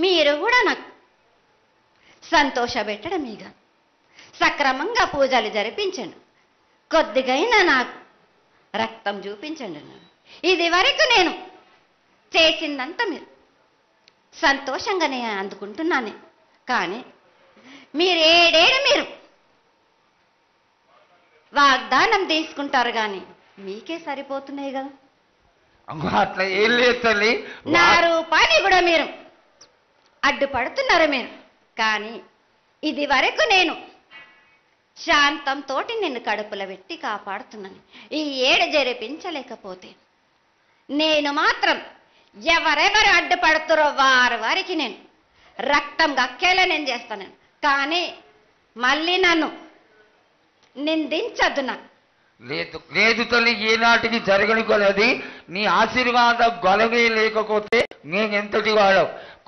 మీరు కూడా నాకు సంతోషపెట్టడమేగా సక్రమంగా పూజలు జరిపించండి. కొద్దిగైనా నాకు రక్తం చూపించండి. ఇది వరకు నేను చేసిందంతా మీరు సంతోషంగానే అందుకుంటున్నాను. కానీ మీరు మీరు వాగ్దానం తీసుకుంటారు కానీ మీకే సరిపోతున్నాయి కదా. అట్లా ఏం లేదు తల్లి. నా రూపాన్ని కూడా మీరు అడ్డుపడుతున్నారు మీరు. కానీ ఇది వరకు నేను శాంతంతో నిన్ను కడుపులో పెట్టి కాపాడుతున్నాను. ఈ ఏడు జరిపించలేకపోతే నేను మాత్రం ఎవరెవరు అడ్డుపడుతారో వారికి నేను రక్తం గక్కేలా నేను చేస్తాను. కానీ మళ్ళీ నన్ను నిందించద్దు. నాకు లేదు లేదు తల్లి, ఏనాటికి జరగని కొలది నీ ఆశీర్వాద గొలవే లేకపోతే నేను ఎంతటి వాడవు.